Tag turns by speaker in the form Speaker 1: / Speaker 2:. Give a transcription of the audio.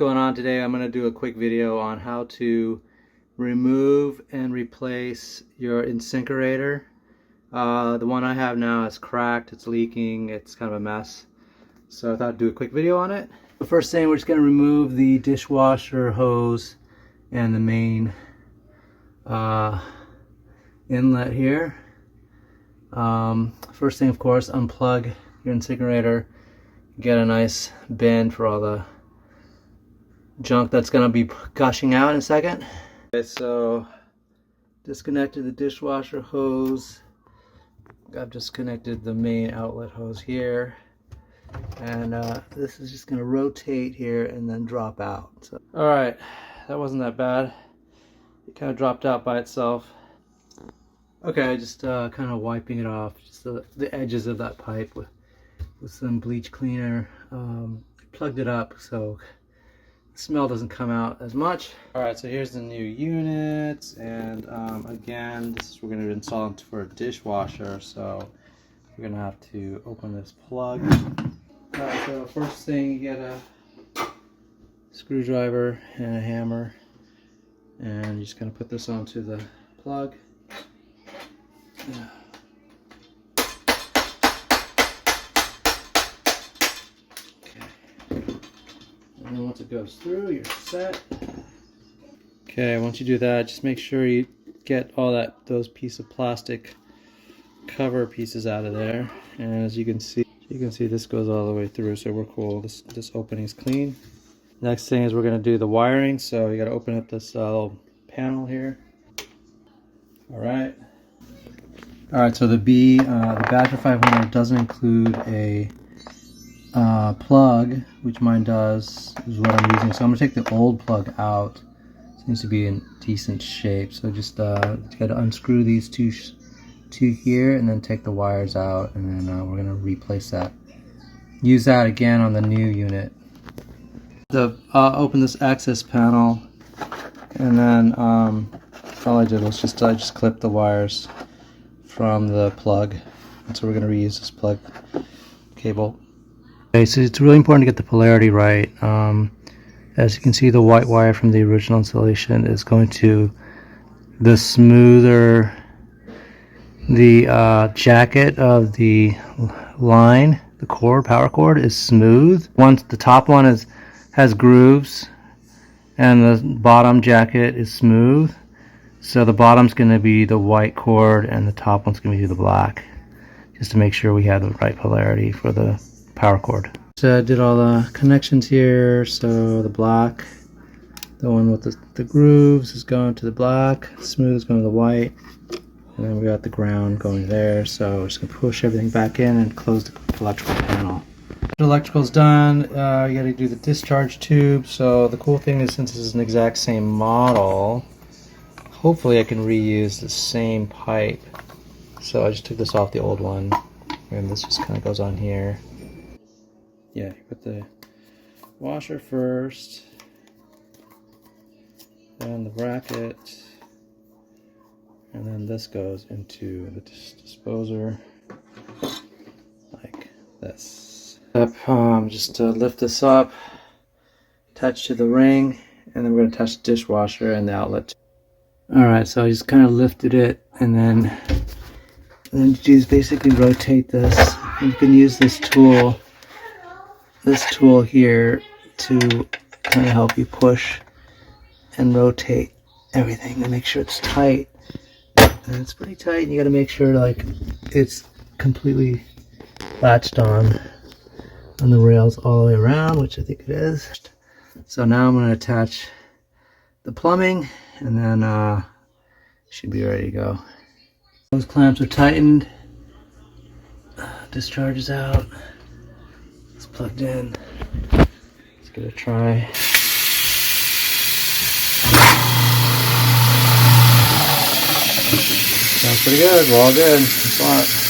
Speaker 1: what's going on today. I'm going to do a quick video on how to remove and replace your InSinkErator. The one I have now is cracked, it's leaking, it's kind of a mess. So I thought I'd do a quick video on it. The first thing, we're just going to remove the dishwasher hose and the main inlet here. First thing, of course, unplug your InSinkErator. Get a nice bin for all the junk that's going to be gushing out in a second. Okay, so disconnected the dishwasher hose. I've disconnected the main outlet hose here, and this is just going to rotate here and then drop out. So, all right, that wasn't that bad. It kind of dropped out by itself. Okay, just kind of wiping it off, just the edges of that pipe with some bleach cleaner. Plugged it up so the smell doesn't come out as much. All right, so here's the new unit, and again, we're going to install it for a dishwasher, so we're going to have to open this plug. All right, so first thing, you get a screwdriver and a hammer, and you're just going to put this onto the plug. And then once it goes through, you're set. Okay, once you do that, just make sure you get all those pieces of plastic cover pieces out of there. And as you can see, this goes all the way through, so we're cool. This opening is clean. Next thing is we're going to do the wiring. So you got to open up this little panel here. All right. So the Bagder 500 doesn't include a plug, which mine does, is what I'm using. So I'm going to take the old plug out. It seems to be in decent shape. So just got to unscrew these two here, and then take the wires out, and then we're going to replace that. Use that again on the new unit. Open this access panel, and then all I did was I just clipped the wires from the plug, and so we're going to reuse this plug cable. Okay, so it's really important to get the polarity right. As you can see, the white wire from the original installation is going to the smoother. The jacket of the line, the cord, power cord, is smooth. Once the top one has grooves, and the bottom jacket is smooth. So the bottom's going to be the white cord, and the top one's going to be the black, just to make sure we have the right polarity for the power cord. So I did all the connections here. So the black, the one with the grooves, is going to the black, smooth is going to the white, and then we got the ground going there. So we're just going to push everything back in and close the electrical panel. The electrical's done. You got to do the discharge tube. So the cool thing is, since this is an exact same model, hopefully I can reuse the same pipe. So I just took this off the old one, and this just kind of goes on here. Yeah, you put the washer first, then the bracket, and then this goes into the disposer like this. Just to lift this up, attach to the ring, and then we're going to attach the dishwasher and the outlet. Alright, so I just kind of lifted it, and then you just basically rotate this. You can use this tool here to kind of help you push and rotate everything to make sure it's tight. And it's pretty tight, and you got to make sure it's completely latched on the rails all the way around, which I think it is. So now I'm going to attach the plumbing, and then should be ready to go. Those clamps are tightened. Discharge is out. It's plugged in. Let's give it a try. Sounds pretty good. We're all good. Thanks a lot.